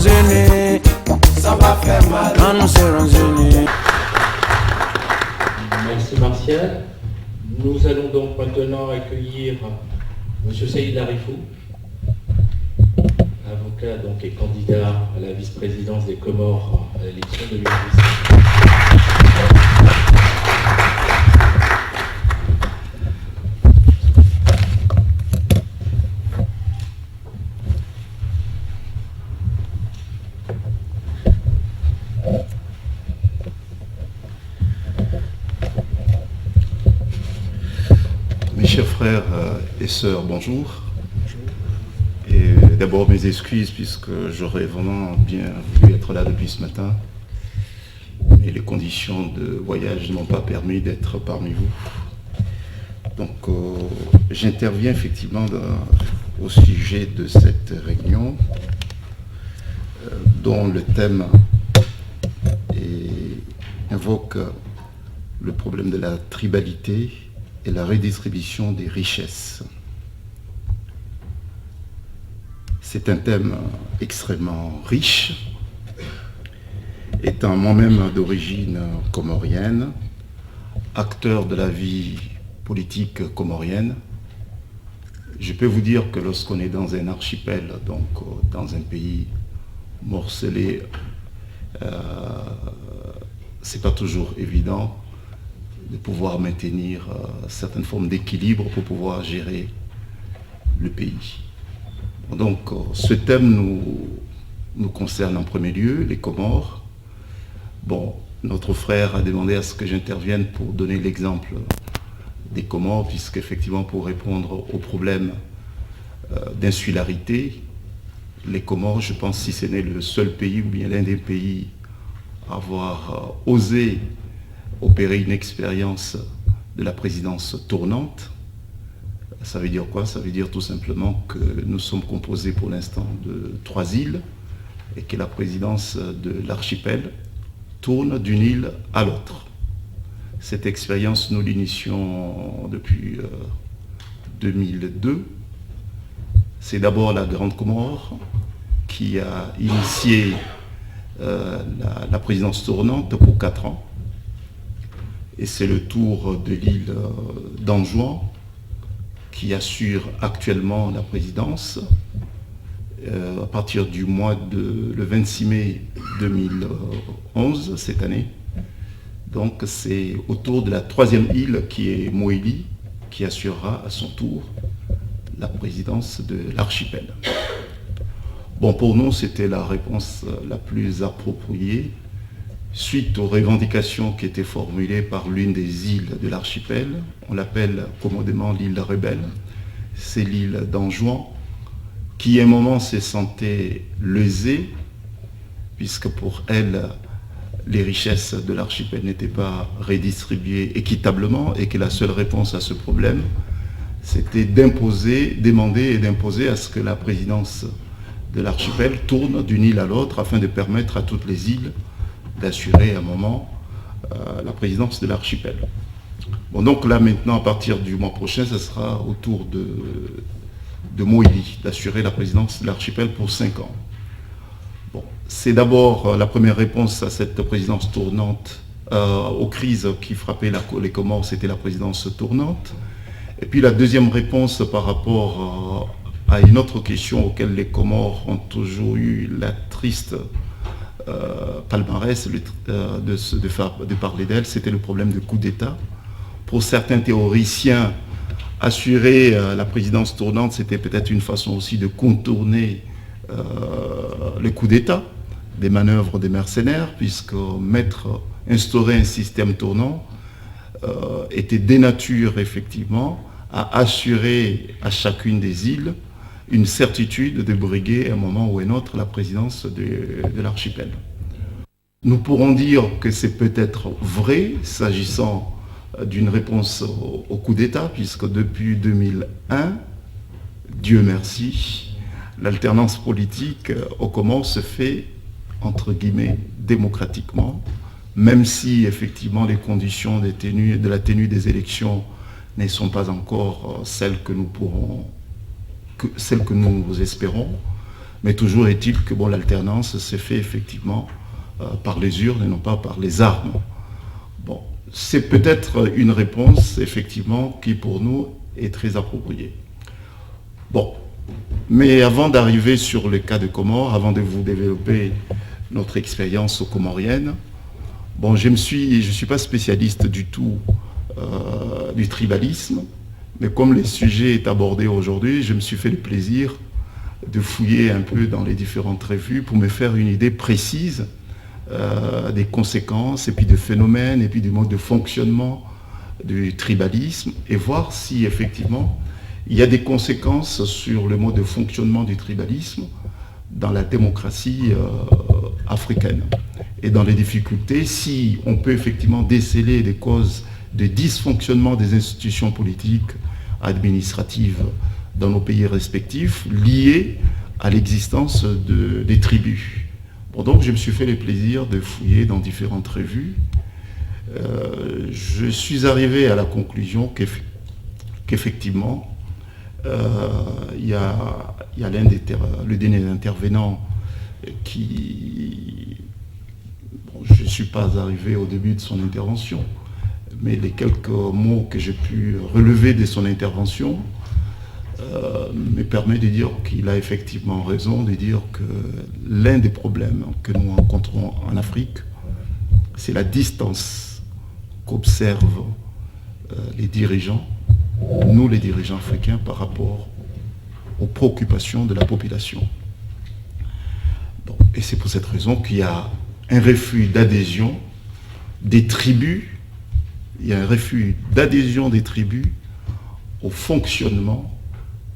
unis, ça va faire mal quand nous serons unis. Merci Martial. Nous allons donc maintenant accueillir M. Saïd Larifou, avocat donc et candidat à la vice-présidence des Comores à l'élection 2017. Mes chers frères et sœurs, bonjour. Et d'abord mes excuses puisque j'aurais vraiment bien voulu être là depuis ce matin. Mais les conditions de voyage ne m'ont pas permis d'être parmi vous. Donc j'interviens effectivement au sujet de cette réunion dont le thème invoque le problème de la tribalité et la redistribution des richesses. C'est un thème extrêmement riche. Étant moi-même d'origine comorienne, acteur de la vie politique comorienne, je peux vous dire que lorsqu'on est dans un archipel, donc dans un pays morcelé, c'est pas toujours évident de pouvoir maintenir certaines formes d'équilibre pour pouvoir gérer le pays. Donc ce thème nous concerne en premier lieu, les Comores. Bon, notre frère a demandé à ce que j'intervienne pour donner l'exemple des Comores, puisqu'effectivement pour répondre au problème d'insularité, les Comores, je pense, si ce n'est le seul pays ou bien l'un des pays à avoir osé opérer une expérience de la présidence tournante. Ça veut dire quoi? Ça veut dire tout simplement que nous sommes composés pour l'instant de 3 îles et que la présidence de l'archipel tourne d'une île à l'autre. Cette expérience, nous l'initions depuis 2002. C'est d'abord la Grande Comore qui a initié la présidence tournante pour 4 ans. Et c'est le tour de l'île d'Anjouan qui assure actuellement la présidence à partir du mois le 26 mai 2011, cette année. Donc c'est au tour de la 3e île qui est Moélie qui assurera à son tour la présidence de l'archipel. Bon, pour nous, c'était la réponse la plus appropriée suite aux revendications qui étaient formulées par l'une des îles de l'archipel. On l'appelle commodément l'île rebelle. C'est l'île d'Anjouan qui à un moment se sentait lésée puisque pour elle, les richesses de l'archipel n'étaient pas redistribuées équitablement et que la seule réponse à ce problème, c'était demander et d'imposer à ce que la présidence de l'archipel tourne d'une île à l'autre afin de permettre à toutes les îles d'assurer à un moment la présidence de l'archipel. Bon, donc là maintenant, à partir du mois prochain, ce sera au tour de Moélie d'assurer la présidence de l'archipel pour 5 ans. Bon, c'est d'abord la première réponse à cette présidence tournante, aux crises qui frappaient les Comores, c'était la présidence tournante. Et puis la deuxième réponse par rapport à une autre question auquel les Comores ont toujours eu la triste palmarès de parler d'elle, c'était le problème de coup d'État. Pour certains théoriciens, assurer la présidence tournante, c'était peut-être une façon aussi de contourner le coup d'État, des manœuvres des mercenaires, puisque instaurer un système tournant était dénature effectivement à assurer à chacune des îles une certitude de briguer à un moment ou à un autre la présidence de l'archipel. Nous pourrons dire que c'est peut-être vrai s'agissant d'une réponse au coup d'État, puisque depuis 2001, Dieu merci, l'alternance politique aux Comores se fait, entre guillemets, démocratiquement, même si effectivement les conditions de la tenue des élections ne sont pas encore celles que nous espérons. Mais toujours est-il que bon, l'alternance s'est faite effectivement par les urnes et non pas par les armes. Bon, c'est peut-être une réponse effectivement qui pour nous est très appropriée. Bon, mais avant d'arriver sur le cas de Comores, avant de vous développer notre expérience comorienne, bon, je ne suis pas spécialiste du tout du tribalisme, mais comme le sujet est abordé aujourd'hui, je me suis fait le plaisir de fouiller un peu dans les différentes revues pour me faire une idée précise des conséquences, et puis des phénomènes, et puis du mode de fonctionnement du tribalisme, et voir si effectivement il y a des conséquences sur le mode de fonctionnement du tribalisme dans la démocratie africaine. Et dans les difficultés, si on peut effectivement déceler des causes de dysfonctionnement des institutions politiques, administratives dans nos pays respectifs, liées à l'existence des tribus. Bon, donc je me suis fait le plaisir de fouiller dans différentes revues. Je suis arrivé à la conclusion qu'effectivement, il y a le dernier intervenant qui... Bon, je ne suis pas arrivé au début de son intervention, mais les quelques mots que j'ai pu relever de son intervention me permet de dire qu'il a effectivement raison, de dire que l'un des problèmes que nous rencontrons en Afrique, c'est la distance qu'observent les dirigeants, nous les dirigeants africains, par rapport aux préoccupations de la population. Bon, et c'est pour cette raison qu'il y a un refus d'adhésion des tribus, il y a un refus d'adhésion des tribus au fonctionnement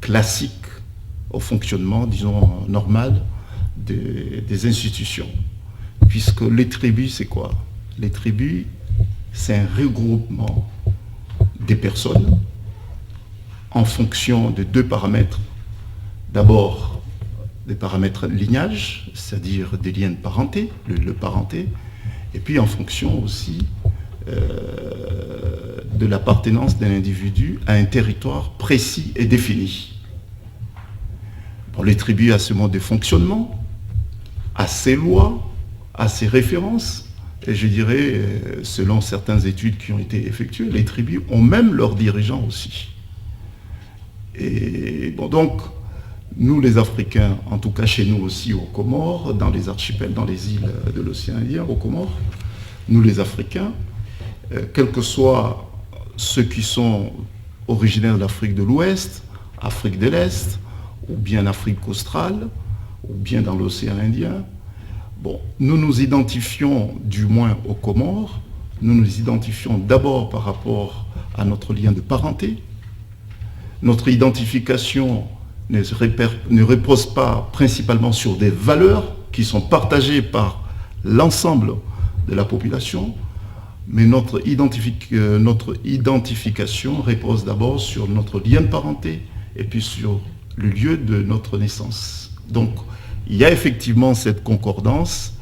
classique, au fonctionnement, disons, normal des institutions. Puisque les tribus, c'est quoi? Les tribus, c'est un regroupement des personnes en fonction de deux paramètres. D'abord, des paramètres lignage, c'est-à-dire des liens de parenté, le parenté, et puis en fonction aussi de l'appartenance d'un individu à un territoire précis et défini. Bon, les tribus à ce mode de fonctionnement, à ses lois, à ses références, et je dirais, selon certaines études qui ont été effectuées, les tribus ont même leurs dirigeants aussi. Et bon, donc, nous les Africains, en tout cas chez nous aussi aux Comores, dans les archipels, dans les îles de l'océan Indien, aux Comores, nous les Africains, quels que soient ceux qui sont originaires d'Afrique de l'Ouest, Afrique de l'Est, ou bien Afrique australe, ou bien dans l'océan Indien, bon, nous nous identifions, du moins aux Comores, nous nous identifions d'abord par rapport à notre lien de parenté. Notre identification ne repose pas principalement sur des valeurs qui sont partagées par l'ensemble de la population, mais notre identification repose d'abord sur notre lien de parenté et puis sur le lieu de notre naissance. Donc, il y a effectivement cette concordance,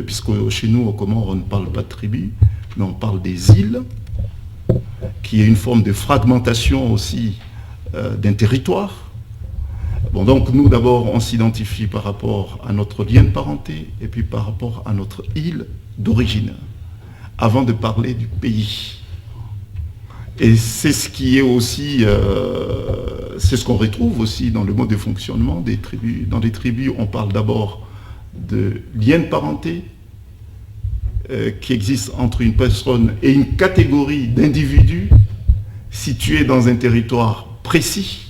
puisque chez nous, au Comores, on ne parle pas de tribus, mais on parle des îles, qui est une forme de fragmentation aussi d'un territoire. Bon, donc nous, d'abord, on s'identifie par rapport à notre lien de parenté et puis par rapport à notre île d'origine, avant de parler du pays. Et c'est ce qui est aussi, c'est ce qu'on retrouve aussi dans le mode de fonctionnement des tribus. Dans les tribus, on parle d'abord de lien de parenté qui existe entre une personne et une catégorie d'individus situés dans un territoire précis.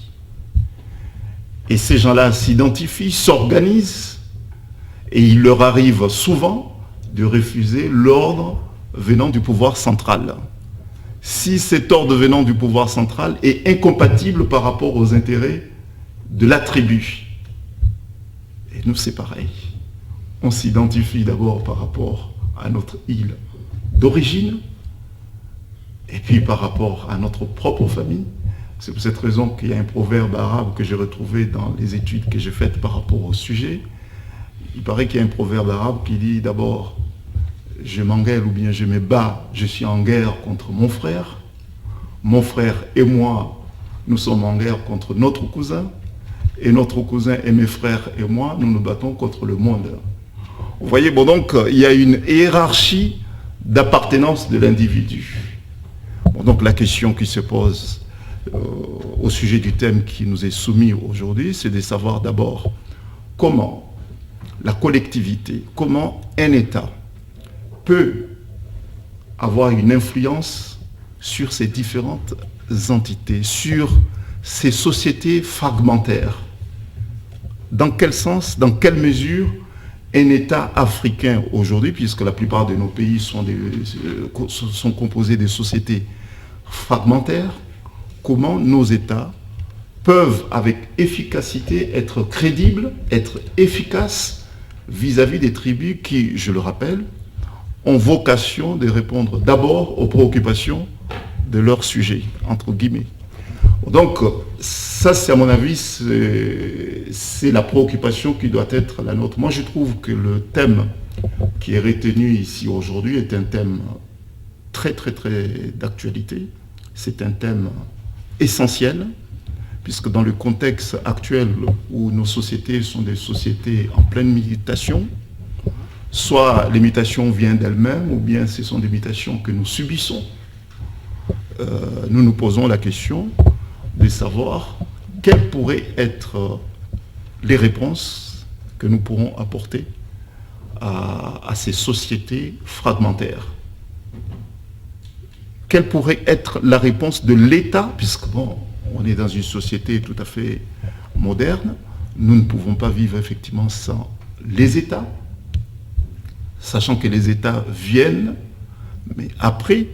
Et ces gens-là s'identifient, s'organisent, et il leur arrive souvent de refuser l'ordre venant du pouvoir central. Si cet ordre venant du pouvoir central est incompatible par rapport aux intérêts de la tribu. Et nous, c'est pareil. On s'identifie d'abord par rapport à notre île d'origine, et puis par rapport à notre propre famille. C'est pour cette raison qu'il y a un proverbe arabe que j'ai retrouvé dans les études que j'ai faites par rapport au sujet. Il paraît qu'il y a un proverbe arabe qui dit d'abord « je m'engueule » ou bien « je me bats, je suis en guerre contre mon frère et moi, nous sommes en guerre contre notre cousin, et notre cousin et mes frères et moi, nous nous battons contre le monde. Vous voyez, bon, donc, il y a une hiérarchie d'appartenance de l'individu. Bon, donc, la question qui se pose au sujet du thème qui nous est soumis aujourd'hui, c'est de savoir d'abord comment la collectivité, comment un État peut avoir une influence sur ces différentes entités, sur ces sociétés fragmentaires. Dans quel sens, dans quelle mesure un État africain aujourd'hui, puisque la plupart de nos pays sont composés de sociétés fragmentaires, comment nos États peuvent avec efficacité être crédibles, être efficaces vis-à-vis des tribus qui, je le rappelle, ont vocation de répondre d'abord aux préoccupations de leurs sujets, entre guillemets. Donc, ça, c'est à mon avis, c'est la préoccupation qui doit être la nôtre. Moi, je trouve que le thème qui est retenu ici aujourd'hui est un thème très, très, très d'actualité. C'est un thème essentiel, puisque dans le contexte actuel où nos sociétés sont des sociétés en pleine mutation, soit les mutations viennent d'elles-mêmes, ou bien ce sont des mutations que nous subissons, nous nous posons la question de savoir quelles pourraient être les réponses que nous pourrons apporter à ces sociétés fragmentaires. Quelle pourrait être la réponse de l'État, puisque bon, on est dans une société tout à fait moderne, nous ne pouvons pas vivre effectivement sans les États, sachant que les États viennent, mais après,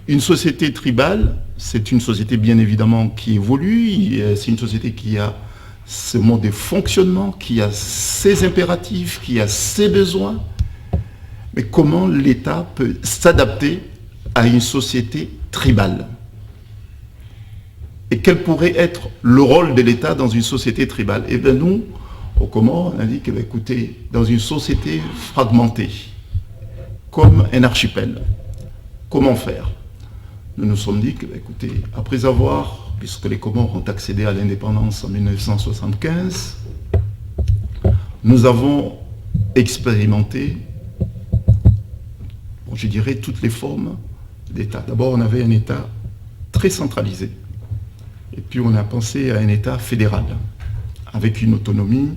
une société tribale, c'est une société bien évidemment qui évolue, c'est une société qui a ce mode de fonctionnement, qui a ses impératifs, qui a ses besoins, mais comment l'État peut s'adapter à une société tribale? Et quel pourrait être le rôle de l'État dans une société tribale? Eh bien nous, au Comores, on a dit que, écoutez, dans une société fragmentée, comme un archipel, comment faire? Nous nous sommes dit que, écoutez, après avoir, puisque les Comores ont accédé à l'indépendance en 1975, nous avons expérimenté, bon, je dirais, toutes les formes d'État. D'abord, on avait un État très centralisé. Et puis, on a pensé à un État fédéral, avec une autonomie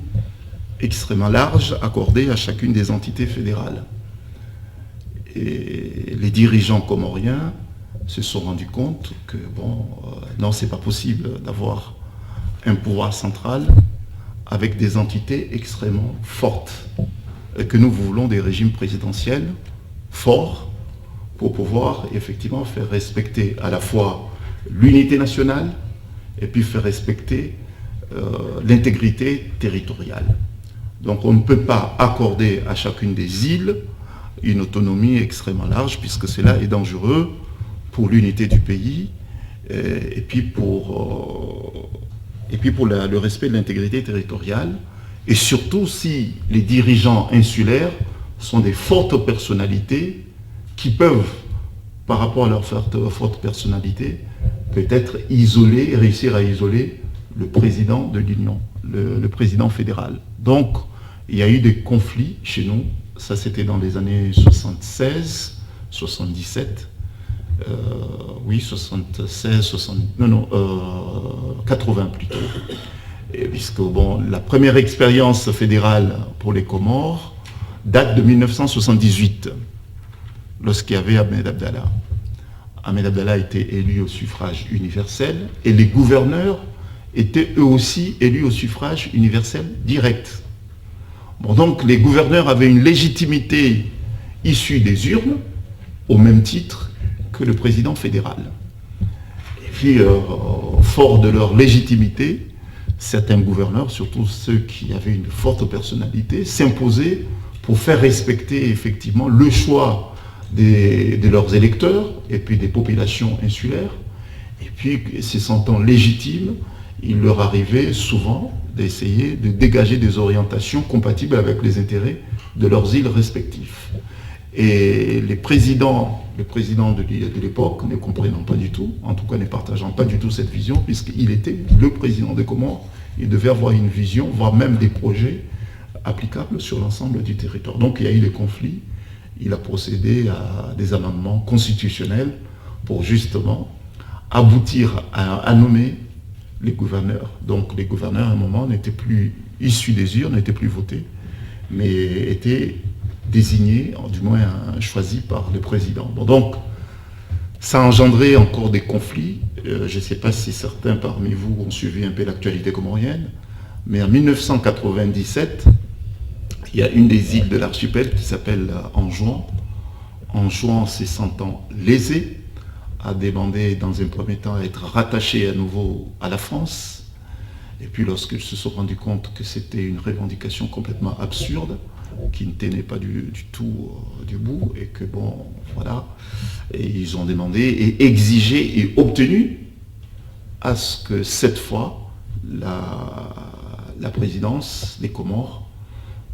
extrêmement large accordée à chacune des entités fédérales. Et les dirigeants comoriens se sont rendus compte que, bon, non, c'est pas possible d'avoir un pouvoir central avec des entités extrêmement fortes. Et que nous voulons des régimes présidentiels forts pour pouvoir effectivement faire respecter à la fois l'unité nationale et puis faire respecter l'intégrité territoriale. Donc on ne peut pas accorder à chacune des îles une autonomie extrêmement large, puisque cela est dangereux pour l'unité du pays et puis pour le respect de l'intégrité territoriale, et surtout si les dirigeants insulaires sont des fortes personnalités qui peuvent, par rapport à leur forte personnalité, peut-être réussir à isoler le président de l'Union, le président fédéral. Donc, il y a eu des conflits chez nous, ça c'était dans les années 76, 77, 80 plutôt. Et puisque bon, la première expérience fédérale pour les Comores date de 1978, lorsqu'il y avait Ahmed Abdallah. Ahmed Abdallah était élu au suffrage universel et les gouverneurs étaient eux aussi élus au suffrage universel direct. Bon, donc les gouverneurs avaient une légitimité issue des urnes au même titre que le président fédéral. Et puis, fort de leur légitimité, certains gouverneurs, surtout ceux qui avaient une forte personnalité, s'imposaient pour faire respecter effectivement le choix de leurs électeurs et puis des populations insulaires. Et puis, se sentant légitimes, il leur arrivait souvent d'essayer de dégager des orientations compatibles avec les intérêts de leurs îles respectives. Et les présidents le président de l'époque, ne comprenant pas du tout, en tout cas ne partageant pas du tout cette vision, puisqu'il était le président des Comores, il devait avoir une vision, voire même des projets applicables sur l'ensemble du territoire. Donc il y a eu des conflits, il a procédé à des amendements constitutionnels pour justement aboutir à nommer les gouverneurs. Donc les gouverneurs à un moment n'étaient plus issus des urnes, n'étaient plus votés, mais étaient désignés, du moins choisis par le président. Bon, donc ça a engendré encore des conflits. Je ne sais pas si certains parmi vous ont suivi un peu l'actualité comorienne, mais en 1997, il y a une des îles de l'archipel qui s'appelle Anjouan. Anjouan, se sentant lésé, a demandé dans un premier temps à être rattaché à nouveau à la France. Et puis lorsqu'ils se sont rendus compte que c'était une revendication complètement absurde, qui ne tenait pas du tout du bout, et que bon, voilà, et ils ont demandé et exigé et obtenu à ce que cette fois, la présidence des Comores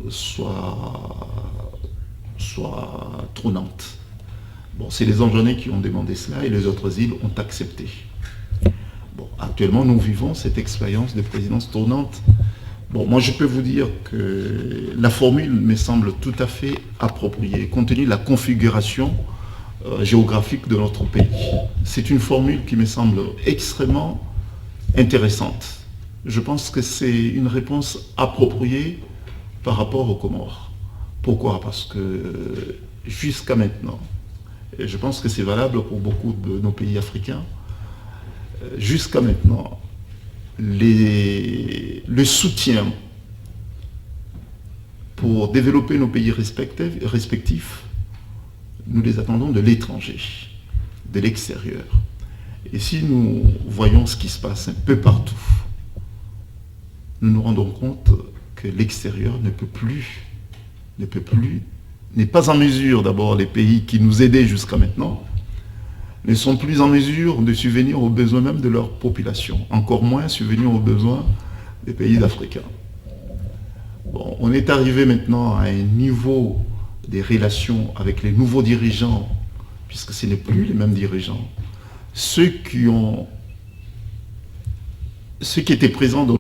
soit tournante. Bon, c'est les Anjouanais qui ont demandé cela et les autres îles ont accepté. Bon, actuellement, nous vivons cette expérience de présidence tournante. Bon, moi, je peux vous dire que la formule me semble tout à fait appropriée, compte tenu de la configuration géographique de notre pays. C'est une formule qui me semble extrêmement intéressante. Je pense que c'est une réponse appropriée par rapport aux Comores. Pourquoi? Parce que jusqu'à maintenant, et je pense que c'est valable pour beaucoup de nos pays africains, jusqu'à maintenant, le soutien pour développer nos pays respectifs, nous les attendons de l'étranger, de l'extérieur. Et si nous voyons ce qui se passe un peu partout, nous nous rendons compte que l'extérieur n'est pas en mesure, d'abord les pays qui nous aidaient jusqu'à maintenant, ne sont plus en mesure de subvenir aux besoins même de leur population, encore moins subvenir aux besoins des pays africains. Bon, on est arrivé maintenant à un niveau des relations avec les nouveaux dirigeants, puisque ce n'est plus les mêmes dirigeants. Ceux qui étaient présents dans...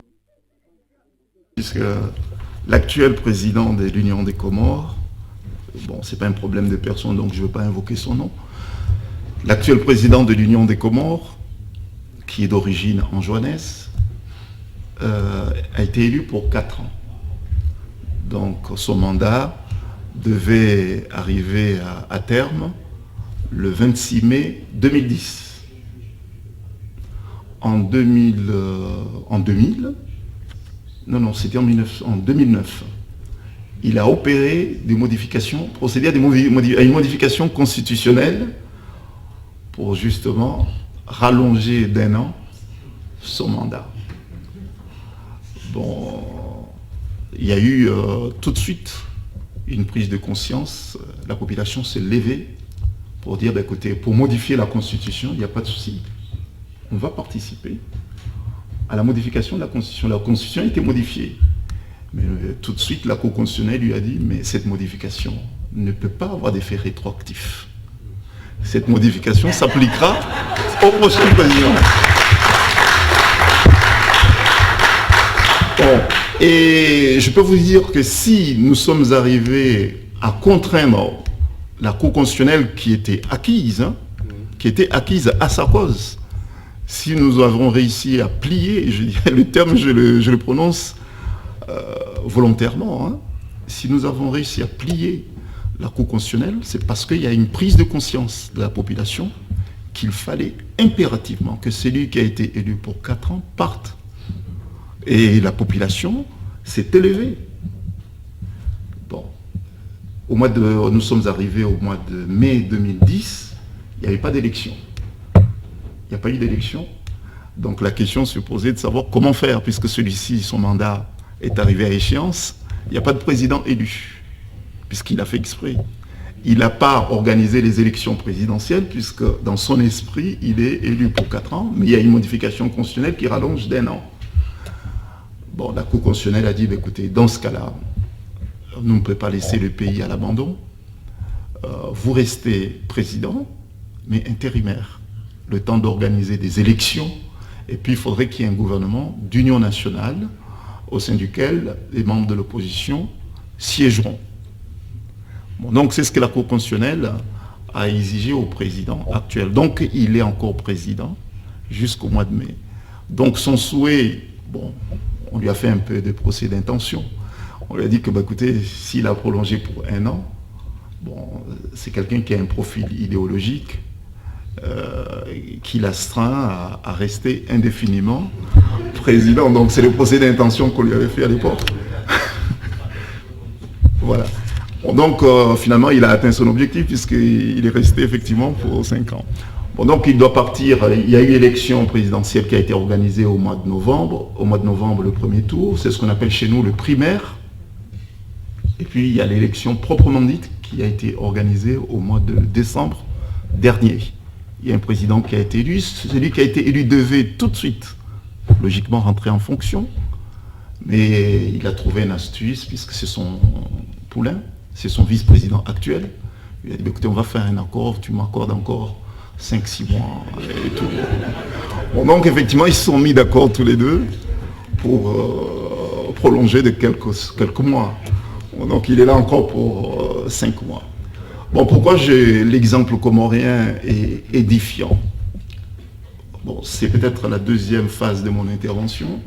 Puisque l'actuel président de l'Union des Comores, bon, c'est pas un problème de personne, donc je ne veux pas invoquer son nom. L'actuel président de l'Union des Comores, qui est d'origine anjouanaise, a été élu pour 4 ans. Donc son mandat devait arriver à terme le 26 mai 2010. En 2009, il a opéré des modifications, procédé à une modification constitutionnelle pour justement rallonger d'1 an son mandat. Bon, il y a eu tout de suite une prise de conscience, la population s'est levée pour dire, écoutez, pour modifier la Constitution, il n'y a pas de souci, on va participer à la modification de la Constitution. La Constitution a été modifiée, mais tout de suite la Cour constitutionnelle lui a dit, mais cette modification ne peut pas avoir d'effet rétroactif. Cette modification s'appliquera au prochain président. Bon, et je peux vous dire que si nous sommes arrivés à contraindre la Cour constitutionnelle qui était acquise à sa cause, si nous avons réussi à plier, je dirais le terme, je le prononce volontairement, si nous avons réussi à plier la Cour constitutionnelle, c'est parce qu'il y a une prise de conscience de la population qu'il fallait impérativement que celui qui a été élu pour 4 ans parte. Et la population s'est élevée. Bon, nous sommes arrivés au mois de mai 2010, il n'y avait pas d'élection. Il n'y a pas eu d'élection. Donc la question se posait de savoir comment faire, puisque celui-ci, son mandat est arrivé à échéance, il n'y a pas de président élu, puisqu'il a fait exprès. Il n'a pas organisé les élections présidentielles, puisque dans son esprit, il est élu pour 4 ans, mais il y a une modification constitutionnelle qui rallonge d'1 an. Bon, la Cour constitutionnelle a dit, écoutez, dans ce cas-là, nous ne pouvons pas laisser le pays à l'abandon. vous restez président, mais intérimaire, le temps d'organiser des élections, et puis il faudrait qu'il y ait un gouvernement d'union nationale au sein duquel les membres de l'opposition siégeront. Bon, donc c'est ce que la Cour constitutionnelle a exigé au président actuel. Donc il est encore président jusqu'au mois de mai. Donc son souhait, bon, on lui a fait un peu de procès d'intention. On lui a dit que, bah, écoutez, s'il a prolongé pour 1 an, bon, c'est quelqu'un qui a un profil idéologique qui l'astreint à rester indéfiniment président. Donc c'est le procès d'intention qu'on lui avait fait à l'époque. Voilà. Bon, donc finalement, il a atteint son objectif puisqu'il est resté effectivement pour 5 ans. Bon, donc il doit partir. Il y a eu l'élection présidentielle qui a été organisée au mois de novembre. Au mois de novembre, le premier tour, c'est ce qu'on appelle chez nous le primaire. Et puis il y a l'élection proprement dite qui a été organisée au mois de décembre dernier. Il y a un président qui a été élu. Celui qui a été élu devait tout de suite, logiquement, rentrer en fonction. Mais il a trouvé une astuce puisque c'est son poulain, c'est son vice-président actuel. Il a dit, écoutez, on va faire un accord, tu m'accordes encore 5-6 mois et tout. Bon, donc effectivement, ils se sont mis d'accord tous les deux pour prolonger de quelques mois. Bon, donc il est là encore pour 5 mois. Bon, pourquoi l'exemple comorien est édifiant? Bon, c'est peut-être la deuxième phase de mon intervention.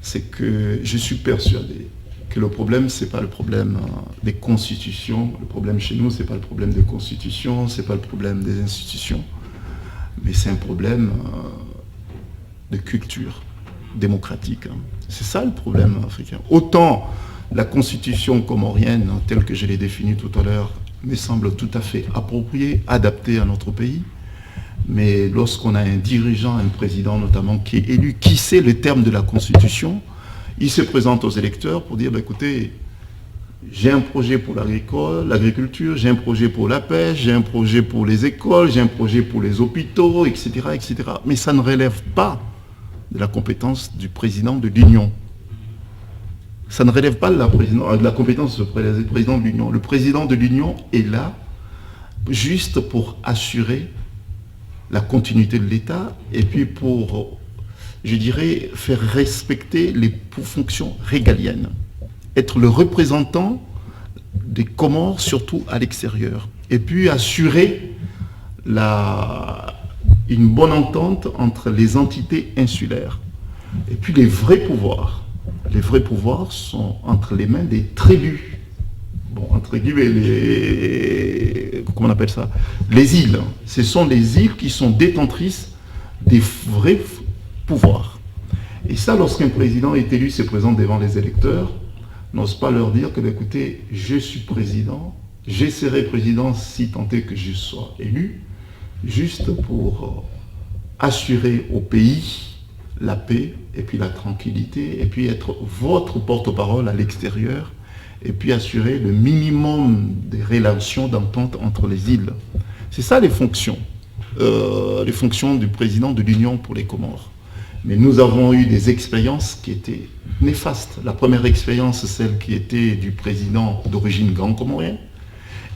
C'est que je suis persuadé que le problème, ce n'est pas le problème des constitutions. Le problème chez nous, ce n'est pas le problème des constitutions, ce n'est pas le problème des institutions, mais c'est un problème de culture démocratique. C'est ça le problème africain. Autant la constitution comorienne, telle que je l'ai définie tout à l'heure, me semble tout à fait appropriée, adaptée à notre pays, mais lorsqu'on a un dirigeant, un président notamment, qui est élu, qui sait le terme de la Constitution, il se présente aux électeurs pour dire, bah, écoutez, j'ai un projet pour l'agriculture, j'ai un projet pour la pêche, j'ai un projet pour les écoles, j'ai un projet pour les hôpitaux, etc., etc. Mais ça ne relève pas de la compétence du président de l'Union. Ça ne relève pas de la compétence du président de l'Union. Le président de l'Union est là juste pour assurer la continuité de l'État et puis pour, je dirais, faire respecter les fonctions régaliennes. Être le représentant des Comores, surtout à l'extérieur. Et puis assurer une bonne entente entre les entités insulaires. Et puis les vrais pouvoirs sont entre les mains des tribus. Bon, entre guillemets, comment on appelle ça? Les îles. Ce sont les îles qui sont détentrices des vrais pouvoirs. Et ça, lorsqu'un président est élu, se présente devant les électeurs, n'ose pas leur dire que, écoutez, je suis président, je serai président si tant est que je sois élu, juste pour assurer au pays la paix et puis la tranquillité, et puis être votre porte-parole à l'extérieur, et puis assurer le minimum des relations d'entente entre les îles. C'est ça les fonctions du président de l'Union pour les Comores. Mais nous avons eu des expériences qui étaient néfastes. La première expérience, celle qui était du président d'origine grand-comorien,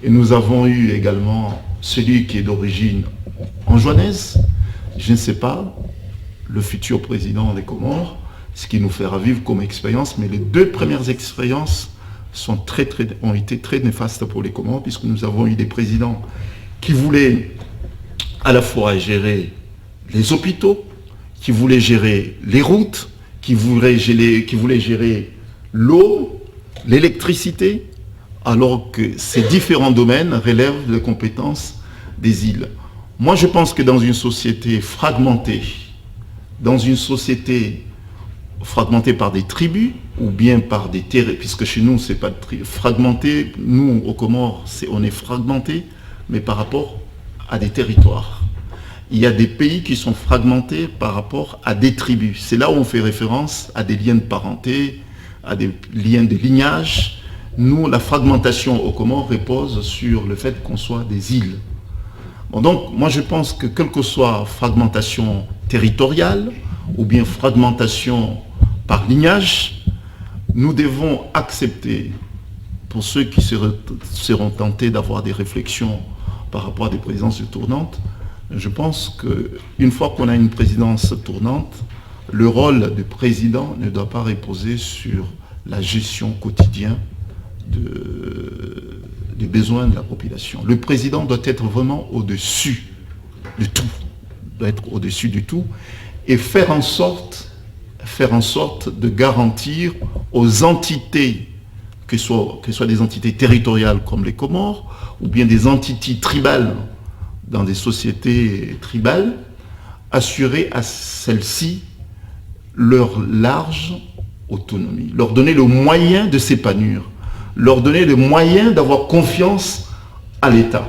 et nous avons eu également celui qui est d'origine anjouanaise, je ne sais pas, le futur président des Comores, ce qui nous fera vivre comme expérience, mais les 2 premières expériences ont été très néfastes pour les Comores, puisque nous avons eu des présidents qui voulaient à la fois gérer les hôpitaux, qui voulaient gérer les routes, qui voulaient gérer l'eau, l'électricité, alors que ces différents domaines relèvent des compétences des îles. Moi, je pense que dans une société fragmentée, par des tribus, ou bien par des terres, puisque chez nous, c'est pas fragmenté, nous, aux Comores, on est fragmenté, mais par rapport à des territoires. Il y a des pays qui sont fragmentés par rapport à des tribus. C'est là où on fait référence à des liens de parenté, à des liens de lignage. Nous, la fragmentation aux Comores repose sur le fait qu'on soit des îles. Bon, donc, moi, je pense que quelle que soit fragmentation territoriale ou bien fragmentation par lignage, nous devons accepter pour ceux qui seront tentés d'avoir des réflexions par rapport à des présidences tournantes, je pense qu'une fois qu'on a une présidence tournante, le rôle du président ne doit pas reposer sur la gestion quotidienne des besoins de la population. Le président doit être vraiment au-dessus de tout, doit être au-dessus du tout et faire en sorte de garantir aux entités, que ce soit des entités territoriales comme les Comores, ou bien des entités tribales dans des sociétés tribales, assurer à celles-ci leur large autonomie, leur donner le moyen de s'épanouir, leur donner le moyen d'avoir confiance à l'État.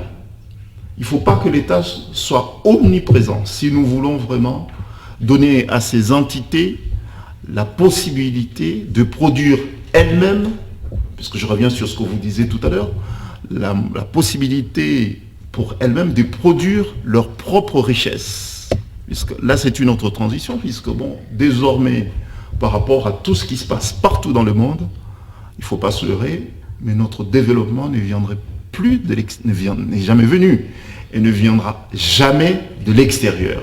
Il ne faut pas que l'État soit omniprésent si nous voulons vraiment donner à ces entités la possibilité de produire elles-mêmes, puisque je reviens sur ce que vous disiez tout à l'heure, la possibilité pour elles-mêmes de produire leur propre richesse. Puisque là, c'est une autre transition, puisque désormais, par rapport à tout ce qui se passe partout dans le monde, il ne faut pas se leurrer, mais notre développement ne viendrait plus n'est jamais venu et ne viendra jamais de l'extérieur.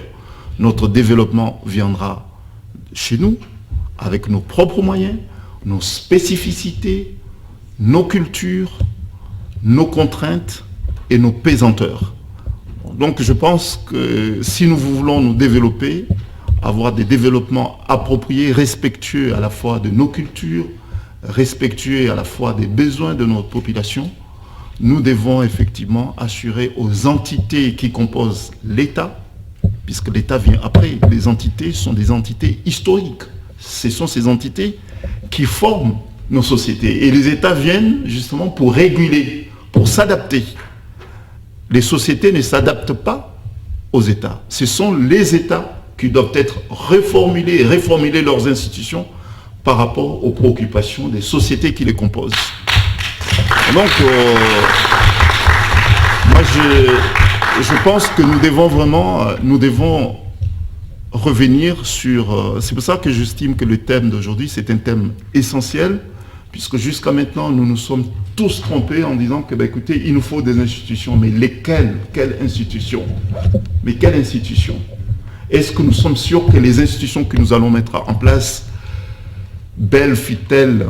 Notre développement viendra chez nous, avec nos propres moyens, nos spécificités, nos cultures, nos contraintes et nos pesanteurs. Donc je pense que si nous voulons nous développer, avoir des développements appropriés, respectueux à la fois de nos cultures, respectueux à la fois des besoins de notre population, nous devons effectivement assurer aux entités qui composent l'État, puisque l'État vient après, les entités sont des entités historiques. Ce sont ces entités qui forment nos sociétés. Et les États viennent justement pour réguler, pour s'adapter. Les sociétés ne s'adaptent pas aux États. Ce sont les États qui doivent être réformuler leurs institutions par rapport aux préoccupations des sociétés qui les composent. Donc, moi je pense que nous devons revenir sur... c'est pour ça que j'estime que le thème d'aujourd'hui, c'est un thème essentiel, puisque jusqu'à maintenant, nous nous sommes tous trompés en disant que, écoutez, il nous faut des institutions, mais lesquelles? Quelles institutions? Mais quelles institutions? Est-ce que nous sommes sûrs que les institutions que nous allons mettre en place, belles, fut-elles,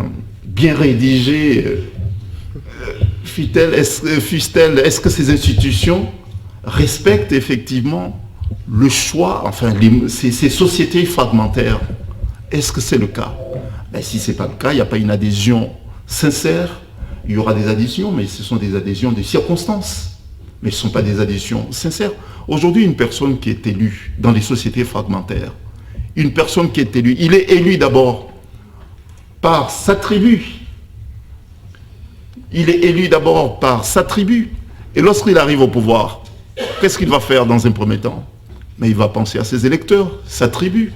bien rédigées, est-ce que ces institutions respectent effectivement le choix, enfin ces sociétés fragmentaires? Est-ce que c'est le cas? Si ce n'est pas le cas, il n'y a pas une adhésion sincère. Il y aura des adhésions, mais ce sont des adhésions de circonstances. Mais ce ne sont pas des adhésions sincères. Aujourd'hui, une personne qui est élue dans les sociétés fragmentaires, une personne qui est élue, il est élu d'abord par sa tribu. Il est élu d'abord par sa tribu. Et lorsqu'il arrive au pouvoir, qu'est-ce qu'il va faire dans un premier temps? Mais il va penser à ses électeurs, sa tribu.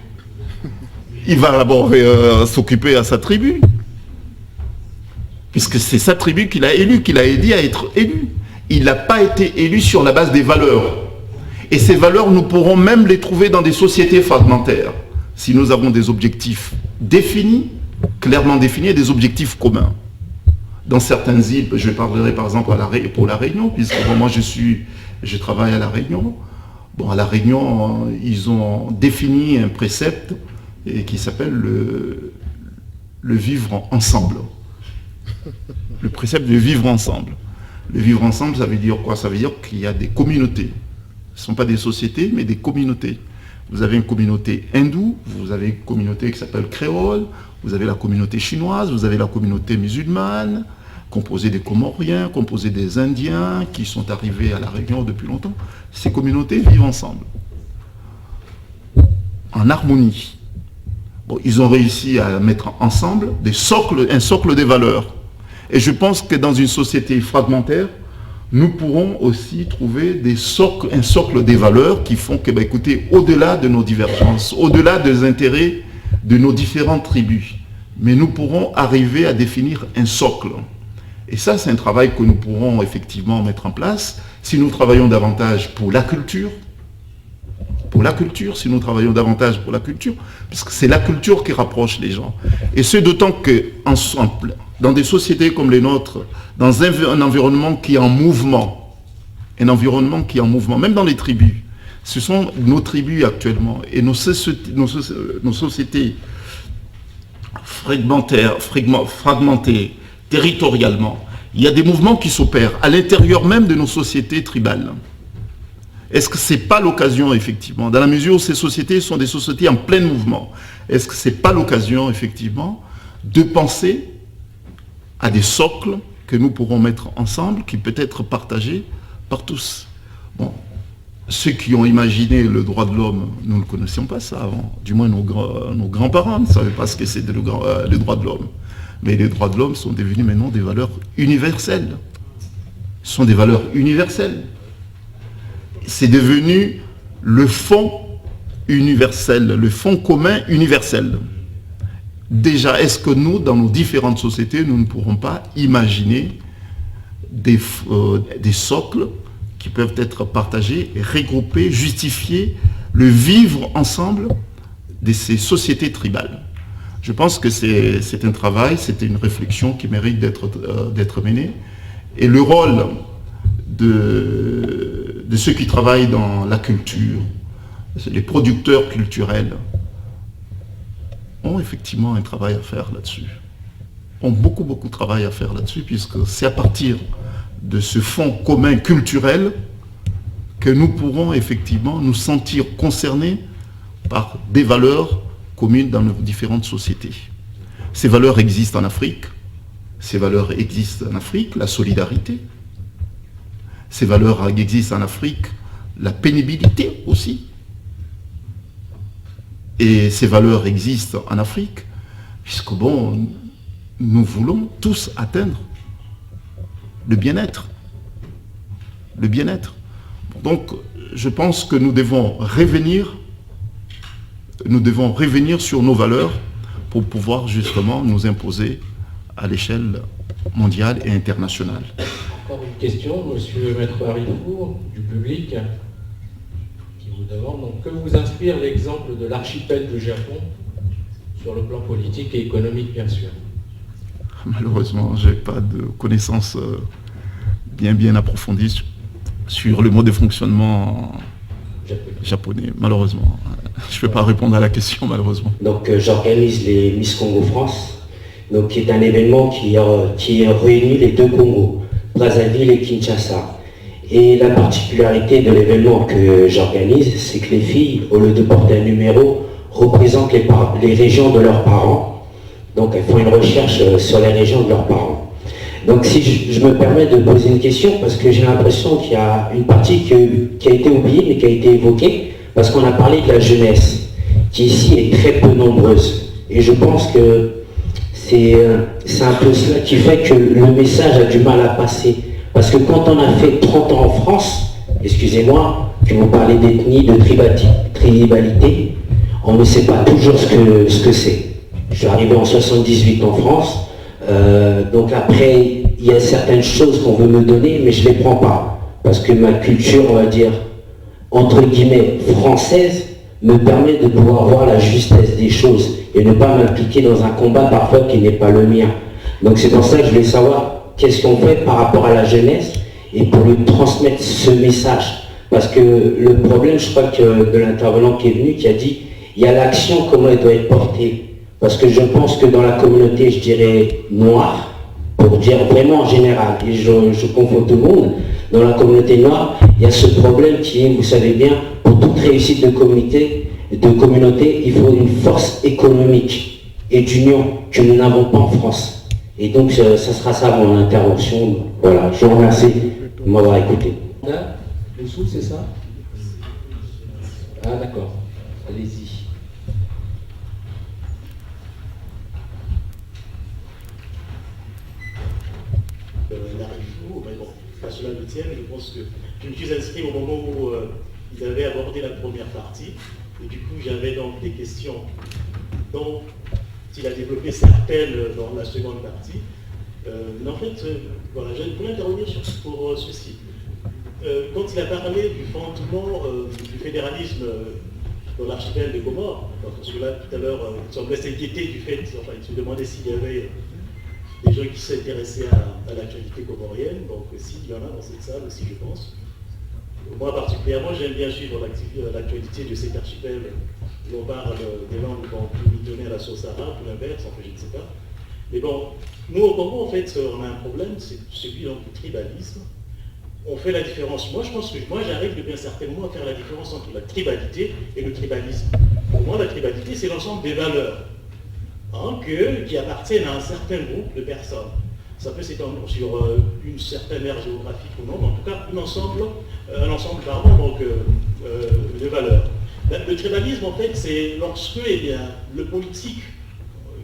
Il va d'abord s'occuper à sa tribu. Puisque c'est sa tribu qu'il a élu, qu'il a aidé à être élu. Il n'a pas été élu sur la base des valeurs. Et ces valeurs, nous pourrons même les trouver dans des sociétés fragmentaires. Si nous avons des objectifs définis, clairement définis, et des objectifs communs. Dans certaines îles, je parlerai par exemple pour la Réunion, puisque moi je travaille à la Réunion. À la Réunion, ils ont défini un précepte qui s'appelle le vivre ensemble. Le précepte de vivre ensemble. Le vivre ensemble, ça veut dire quoi? Ça veut dire qu'il y a des communautés. Ce ne sont pas des sociétés, mais des communautés. Vous avez une communauté hindoue, vous avez une communauté qui s'appelle créole, vous avez la communauté chinoise, vous avez la communauté musulmane, composée des Comoriens, composée des Indiens qui sont arrivés à la Réunion depuis longtemps. Ces communautés vivent ensemble, en harmonie. Ils ont réussi à mettre ensemble un socle des valeurs. Et je pense que dans une société fragmentaire, nous pourrons aussi trouver un socle des valeurs qui font que, écoutez, au-delà de nos divergences, au-delà des intérêts de nos différentes tribus, mais nous pourrons arriver à définir un socle. Et ça, c'est un travail que nous pourrons effectivement mettre en place si nous travaillons davantage pour la culture, si nous travaillons davantage pour la culture, puisque c'est la culture qui rapproche les gens. Et c'est d'autant que dans des sociétés comme les nôtres, dans un environnement qui est en mouvement, même dans les tribus, ce sont nos tribus actuellement et nos sociétés fragmentées territorialement. Il y a des mouvements qui s'opèrent à l'intérieur même de nos sociétés tribales. Est-ce que ce n'est pas l'occasion, effectivement, dans la mesure où ces sociétés sont des sociétés en plein mouvement, est-ce que ce n'est pas l'occasion, effectivement, de penser à des socles que nous pourrons mettre ensemble, qui peut être partagés par tous? Bon, ceux qui ont imaginé le droit de l'homme, nous ne connaissions pas ça avant. Du moins, nos grands-parents ne savaient pas ce que c'est le droit de l'homme. Mais les droits de l'homme sont devenus maintenant des valeurs universelles. Ce sont des valeurs universelles. C'est devenu le fond universel, le fond commun universel. Déjà, est-ce que nous, dans nos différentes sociétés, nous ne pourrons pas imaginer des socles qui peuvent être partagés, regroupés, justifier le vivre ensemble de ces sociétés tribales? Je pense que c'est un travail, c'est une réflexion qui mérite d'être menée. Et le rôle de ceux qui travaillent dans la culture, les producteurs culturels, ont effectivement un travail à faire là-dessus. Ont beaucoup de travail à faire là-dessus, puisque c'est à partir de ce fond commun culturel que nous pourrons effectivement nous sentir concernés par des valeurs communes dans nos différentes sociétés. Ces valeurs existent en Afrique. La solidarité. Ces valeurs existent en Afrique, la pénibilité aussi. Et ces valeurs existent en Afrique, puisque bon, nous voulons tous atteindre le bien-être. Le bien-être. Donc, je pense que nous devons revenir sur nos valeurs pour pouvoir justement nous imposer à l'échelle mondiale et internationale. Encore une question, monsieur Maître Harifour, du public, qui vous demande donc, que vous inspire l'exemple de l'archipel du Japon sur le plan politique et économique, bien sûr? Malheureusement, je n'ai pas de connaissances bien approfondies sur le mode de fonctionnement japonais, malheureusement. Je ne peux pas répondre à la question, malheureusement. Donc j'organise les Miss Congo France, donc, qui est un événement qui réunit les deux Congos, Brazzaville et Kinshasa. Et la particularité de l'événement que j'organise, c'est que les filles, au lieu de porter un numéro, représentent les régions de leurs parents. Donc elles font une recherche sur les régions de leurs parents. Donc si je me permets de poser une question, parce que j'ai l'impression qu'il y a une partie qui a été oubliée, mais qui a été évoquée, parce qu'on a parlé de la jeunesse, qui ici est très peu nombreuse. Et je pense que c'est un peu cela qui fait que le message a du mal à passer. Parce que quand on a fait 30 ans en France, excusez-moi, que vous parlez d'ethnie, de tribalité, on ne sait pas toujours ce que c'est. Je suis arrivé en 78 en France, donc après, il y a certaines choses qu'on veut me donner, mais je ne les prends pas. Parce que ma culture, on va dire, entre guillemets, française, me permet de pouvoir voir la justesse des choses et ne pas m'impliquer dans un combat parfois qui n'est pas le mien. Donc c'est pour ça que je voulais savoir qu'est-ce qu'on fait par rapport à la jeunesse et pour lui transmettre ce message. Parce que le problème, je crois que de l'intervenant qui est venu, qui a dit, il y a l'action, comment elle doit être portée. Parce que je pense que dans la communauté, je dirais noire, pour dire vraiment en général, et je confonds tout le monde, dans la communauté noire, il y a ce problème qui est, vous savez bien, pour toute réussite de communauté, il faut une force économique et d'union que nous n'avons pas en France. Et donc, ça sera ça mon intervention. Voilà, je vous remercie de m'avoir écouté. Dessous, c'est ça? Ah, d'accord. Allez-y. Mais bon, pas cela le tienne, je pense que je me suis inscrit au moment où ils avaient abordé la première partie, et du coup j'avais donc des questions dont il a développé certaines dans la seconde partie. Mais en fait, voilà, je voulais intervenir pour ceci. Quand il a parlé du fondement du fédéralisme dans l'archipel des Comores, parce que là tout à l'heure il semblait s'inquiéter du fait, enfin il se demandait s'il y avait des gens qui s'intéressaient à l'actualité comorienne, donc s'il y en a dans cette salle aussi, je pense. Moi particulièrement, j'aime bien suivre l'actualité de cet archipel où on parle des langues qui donner à la sauce arabe ou l'inverse, enfin je ne sais pas. Mais bon, nous au Congo, en fait, on a un problème, c'est celui donc, du tribalisme. On fait la différence. Moi, je pense que j'arrive depuis un certain moment à faire la différence entre la tribalité et le tribalisme. Pour moi, la tribalité, c'est l'ensemble des valeurs qui appartiennent à un certain groupe de personnes. Ça peut s'étendre sur une certaine aire géographique ou non, mais en tout cas, un ensemble de valeurs. Le tribalisme, en fait, c'est lorsque le politique,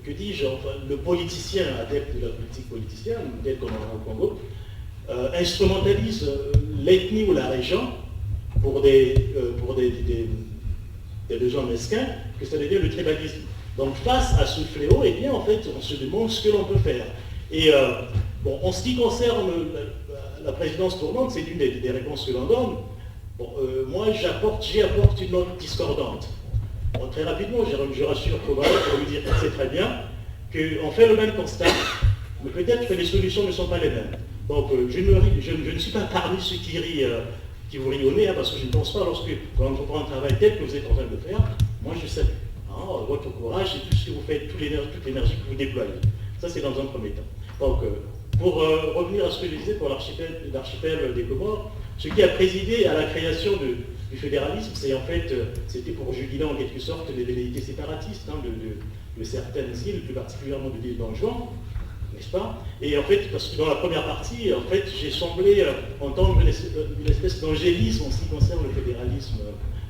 que dis-je, enfin, le politicien adepte de la politique politicienne, tel qu'on en a au Congo, instrumentalise l'ethnie ou la région pour des besoins mesquins, que ça devient le tribalisme. Donc face à ce fléau, eh bien, en fait, on se demande ce que l'on peut faire. Et bon, en ce qui concerne la présidence tournante, c'est une des réponses que l'on donne. Bon, moi, j'y apporte une note discordante. Bon, très rapidement, je rassure Kovac pour lui dire que c'est très bien, qu'on fait le même constat, mais peut-être que les solutions ne sont pas les mêmes. Donc, je ne suis pas parmi ceux qui rient, qui vous rionnez, parce que je ne pense pas, quand on prend un travail tel que vous êtes en train de faire, moi je salue votre courage et tout ce que vous faites, toute l'énergie que vous déployez. Ça, c'est dans un premier temps. Donc, pour revenir à ce que je disais pour l'archipel des Comores, ce qui a présidé à la création du fédéralisme, c'est en fait, c'était pour juguler en quelque sorte les velléités séparatistes de certaines îles, plus particulièrement de l'île d'Anjouan, n'est-ce pas? Et en fait, parce que dans la première partie, en fait, j'ai semblé entendre une espèce d'angélisme en ce qui concerne le fédéralisme.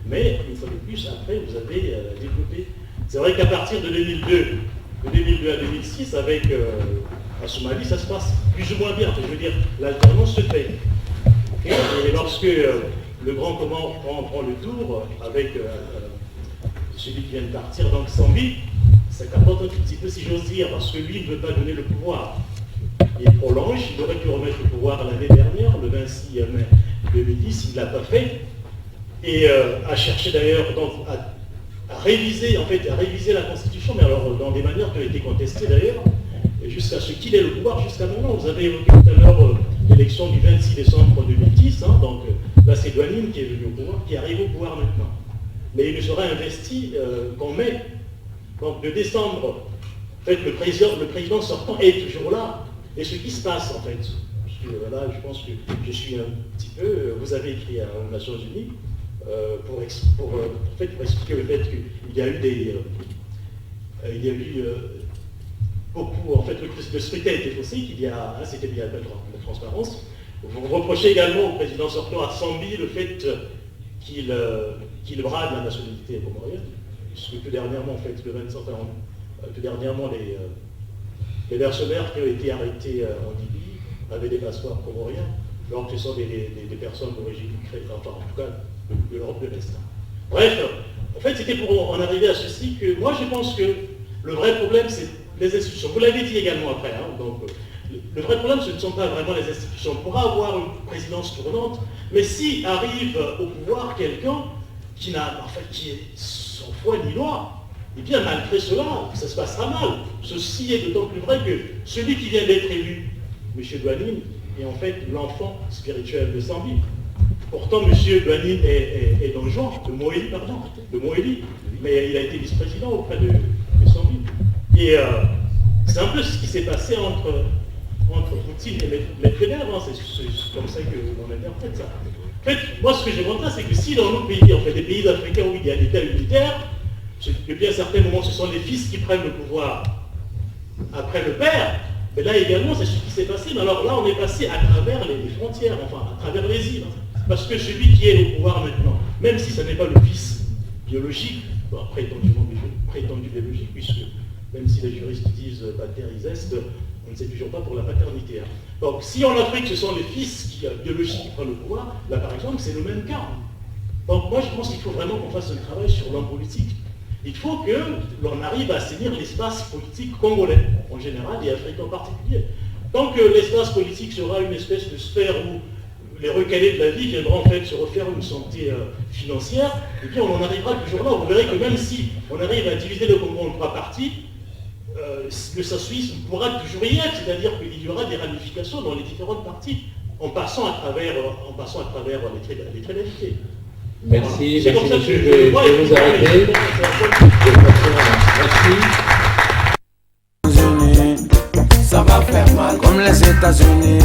Mais, une fois de plus, après, vous avez développé. C'est vrai qu'à partir de 2002 à 2006, avec Assoumani, ça se passe plus ou moins bien. Je veux dire, l'alternance se fait. Okay, et lorsque le grand Comore prend le tour avec celui qui vient de partir, donc Sambi, ça capote un tout petit peu, si j'ose dire, parce que lui ne veut pas donner le pouvoir. Il prolonge, il aurait pu remettre le pouvoir l'année dernière, le 26 mai 2010, il ne l'a pas fait. Et a cherché d'ailleurs à réviser la Constitution, mais alors dans des manières qui ont été contestées d'ailleurs, jusqu'à ce qu'il ait le pouvoir jusqu'à maintenant. Vous avez évoqué tout à l'heure l'élection du 26 décembre 2010, donc là c'est Douanine qui est venu au pouvoir, qui arrive au pouvoir maintenant. Mais il ne sera investi qu'en mai. Donc de décembre, en fait, le président sortant est toujours là. Et ce qui se passe en fait, parce que là je pense que je suis un petit peu, vous avez écrit aux Nations Unies, pour expliquer le fait qu'il y a eu beaucoup, en fait, le scrutin était faussé, c'était bien la transparence. Vous reprochez également au président sortant à Sambi le fait qu'il brade la nationalité comorienne, puisque tout dernièrement, en fait, les mercenaires qui ont été arrêtés en Libye avaient des passeports comoriens, alors que ce sont des personnes d'origine créole, enfin en tout cas de l'Europe de l'Est. Bref, en fait, c'était pour en arriver à ceci que moi je pense que le vrai problème, c'est les institutions. Vous l'avez dit également après, donc le vrai problème, ce ne sont pas vraiment les institutions. On pourra avoir une présidence tournante, mais si arrive au pouvoir quelqu'un qui est sans foi ni loi, et bien malgré cela, ça se passera mal. Ceci est d'autant plus vrai que celui qui vient d'être élu, M. Douanine, est en fait l'enfant spirituel de Sambi. Pourtant, M. Douanine est dans le genre, de Moélie, mais il a été vice-président auprès de Sambi. Et c'est un peu ce qui s'est passé entre Poutine et Medvedev, c'est comme ça que l'on interprète ça. En fait, moi ce que je vois là, c'est que si dans nos pays, en fait, des pays africains où il y a l'État unitaire, depuis un certain moment, ce sont les fils qui prennent le pouvoir après le père, mais là également, c'est ce qui s'est passé. Mais alors là, on est passé à travers les frontières, enfin, à travers les îles. Parce que celui qui est au pouvoir maintenant, même si ce n'est pas le fils biologique, prétendu biologique, puisque même si les juristes disent pateris est, on ne sait toujours pas pour la paternité. Donc, si en Afrique, ce sont les fils biologiques qui prennent le pouvoir, là par exemple, c'est le même cas. Donc, moi, je pense qu'il faut vraiment qu'on fasse un travail sur l'homme politique. Il faut que l'on arrive à assainir l'espace politique congolais, en général, et africain en particulier. Tant que l'espace politique sera une espèce de sphère où les recalés de la vie viendront en fait se refaire une santé financière, et bien on en arrivera toujours là. Vous verrez que même si on arrive à diviser le Congo en 3 parties, le sens-suisme pourra toujours y être, c'est-à-dire qu'il y aura des ramifications dans les différentes parties, en passant à travers les trénalités. Merci, C'est merci comme ça monsieur, que je vais vous arrêter. Merci. Ça va faire mal comme les États-Unis.